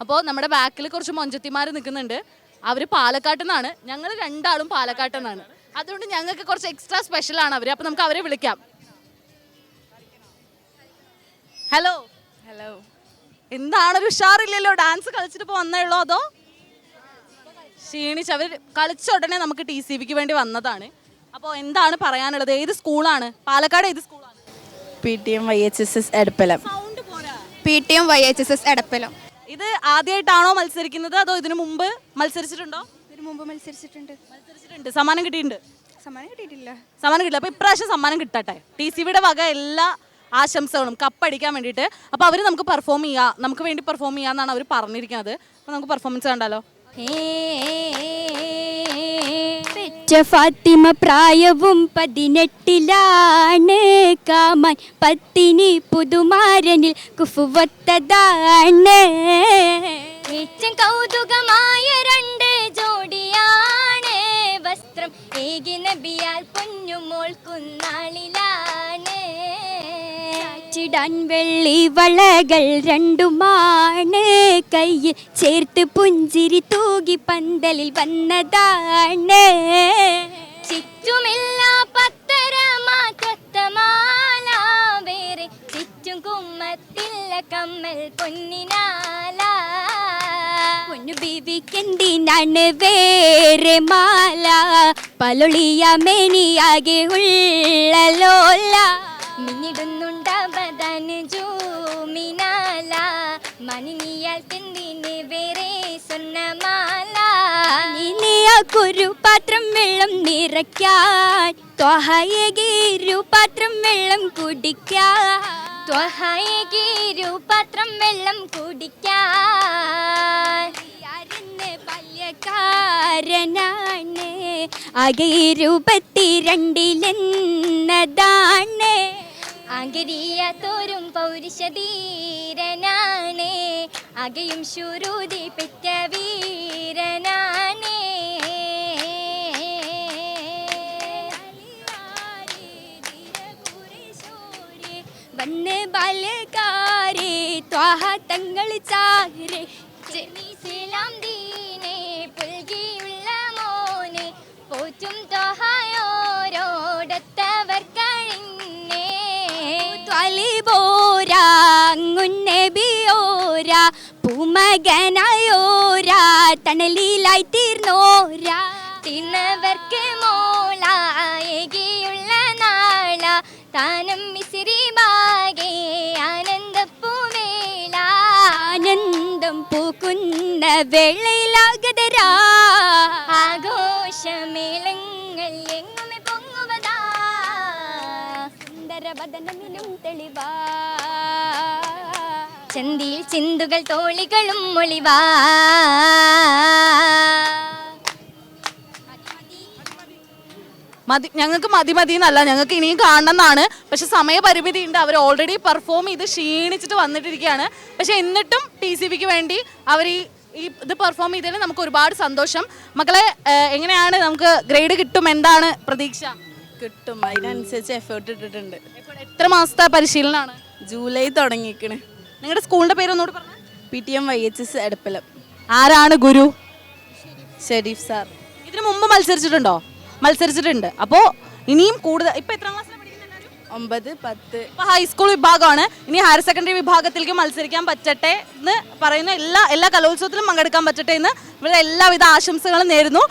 അപ്പോൾ നമ്മുടെ ബാക്കിൽ കുറച്ച് മൊഞ്ചത്തിമാർ നിൽക്കുന്നുണ്ട്. അവർ പാലക്കാട്ടിൽ നിന്നാണ്, ഞങ്ങൾ രണ്ടാളും പാലക്കാട്ടിൽ നിന്നാണ്. അതുകൊണ്ട് ഞങ്ങൾക്ക് കുറച്ച് എക്സ്ട്രാ സ്പെഷ്യലാണ് അവർ. അപ്പോൾ നമുക്ക് അവരെ വിളിക്കാം. Hello hello. എന്താണൊരു ഉഷാറില്ലല്ലോ, ഡാൻസ് കളിച്ചിട്ട് ഇപ്പോൾ വന്നേ ഉള്ളൂ അതോ ക്ഷീണിച്ച്? അവർ കളിച്ച ഉടനെ നമുക്ക് TCBക്ക് വേണ്ടി വന്നതാണ്. അപ്പോൾ എന്താണ് പറയാനുള്ളത്? ഏത് സ്കൂളാണ്? പാലക്കാട് ഏത് സ്കൂളാണ്? PTM YHSS Edappalam. PTM YHSS Edappalam. ഇത് ആദ്യമായിട്ടാണോ മത്സരിക്കുന്നത് അതോ ഇതിനു മുമ്പ് മത്സരിച്ചിട്ടുണ്ടോ? ഇതിനു മുമ്പ് മത്സരിച്ചിട്ടുണ്ട്. സമ്മാനം കിട്ടിയിട്ടുണ്ട്? സമ്മാനം കിട്ടിയിട്ടില്ല. സമ്മാനം കിട്ടില്ല. അപ്പോൾ ഇപ്രാവശ്യം സമ്മാനം കിട്ടട്ടെ. TCBയുടെ വക എല്ലാ ആശംസകളും കപ്പടിക്കാൻ വേണ്ടിയിട്ട്. അപ്പോൾ അവർ നമുക്ക് പെർഫോം ചെയ്യാം, നമുക്ക് വേണ്ടി പെർഫോം ചെയ്യാമെന്നാണ് അവർ പറഞ്ഞിരിക്കുന്നത്. അപ്പോൾ നമുക്ക് പെർഫോമൻസ് കണ്ടാലോ? ഫാത്തിമ പ്രായവും 18 കാമാൻ പത്തിനി പുതുമാരനിൽ കുഫുവത്തതാണ്. ഏറ്റവും കൗതുകമായ 2 ജോഡിയാണ്. വസ്ത്രം ഏകി നബിയാൽ പൊന്നുമോൾ കുന്നാളിലാണ്. ചിടാൻ വെള്ളി വളകൾ 2മാണ്. കയ്യിൽ ചേർത്ത് പുഞ്ചിരി തൂകി പന്തലിൽ വന്നതാണ്. ചുറ്റുമില്ല പത്തരമാല വേറെ ചുറ്റും കുമ്മത്തില്ല കമ്മൽ പൊന്നിനാല. പൊന്നു ബീവിക്കെന്തിനാണ് വേറെ മാല? പലൊളിയ മേനിയാകെ ഉള്ളലോല. മിന്നിടുന്നുണ്ടാവതാന് ജൂമിനാല. മണിനിയാൽ തെന്തിന് വേറെ സ്വർണ്ണമാല. ഒരു പാത്രം വെള്ളം നിറയ്ക്കാൻ ത്വഹയകീരു പാത്രം വെള്ളം കുടിക്കാൻ. ത്വഹയകീരു പാത്രം വെള്ളം കുടിക്കാൻ. ബാല്യക്കാരനാണ് ആകെ 22 ആകരിയാത്തോരും പൗരുഷധീരനാണ്. ആകെയും ശുരുതി പെറ്റ വീരനാണ്. വന്ന് ബാല്യക്കാരെ ത്വാഹ തങ്ങൾ ചാരെ ജനീസലാം ദീനെ പുൽകിയുള്ള മോനെ പോറ്റും ത്വാഹയോരോടത്തവർ കഴിഞ്ഞേ. ത്വലിബോരാ അങ്ങുന്നബിയോരാ പൂമകനായോരാ തണലിലായി തീർന്നോരാ. തീർന്നവർക്ക് മോളായകിയുള്ള നാള താനം മിസിരി ബാഗേ ആനന്ദപ്പൂവേള. ആനന്ദം പൂക്കുന്ന വേളയിലാകതരാ ആഘോഷമേളങ്ങൾ എങ്ങുമേ പൊങ്ങുവതാ. സുന്ദരവദനമിലും തെളിവാ ചന്തിയിൽ ചിന്തുകൾ തോളികളും ഒളിവാ. ഞങ്ങൾക്ക് മതി എന്നല്ല, ഞങ്ങൾക്ക് ഇനിയും കാണണമെന്നാണ്. പക്ഷെ സമയപരിമിതി ഉണ്ട്. അവർ ഓൾറെഡി പെർഫോം ചെയ്ത് ക്ഷീണിച്ചിട്ട് വന്നിട്ടിരിക്കുകയാണ്. പക്ഷെ എന്നിട്ടും TCBക്ക് വേണ്ടി അവർ ഇത് പെർഫോം ചെയ്തതിൽ നമുക്ക് ഒരുപാട് സന്തോഷം. മക്കളെ, എങ്ങനെയാണ്? നമുക്ക് ഗ്രേഡ് കിട്ടും? എന്താണ് പ്രതീക്ഷ? കിട്ടും, അതിനനുസരിച്ച് എഫേർട്ട് ഇട്ടിട്ടുണ്ട്. എത്ര മാസത്തെ പരിശീലനമാണ്? ജൂലൈ തുടങ്ങിക്കണ്. നിങ്ങളുടെ സ്കൂളിൻ്റെ പേര് ഒന്നുകൂടി പറഞ്ഞു. PTM YHSS Edappalam. ആരാണ് ഗുരു? ഷെരീഫ് സാർ. ഇതിനു മുമ്പ് മത്സരിച്ചിട്ടുണ്ടോ? മത്സരിച്ചിട്ടുണ്ട്. അപ്പോൾ ഇനിയും കൂടുതൽ. ഇപ്പം എത്ര ക്ലാസ്സിലാണ് പഠിക്കുന്നത്? 9, 10. ഇപ്പോൾ ഹൈസ്കൂൾ വിഭാഗമാണ്. ഇനി ഹയർ സെക്കൻഡറി വിഭാഗത്തിലേക്ക് മത്സരിക്കാൻ പറ്റട്ടെ എന്ന് പറയുന്ന എല്ലാ കലോത്സവത്തിലും പങ്കെടുക്കാൻ പറ്റട്ടെ എന്ന് ഇവിടെ എല്ലാവിധ ആശംസകളും നേരുന്നു.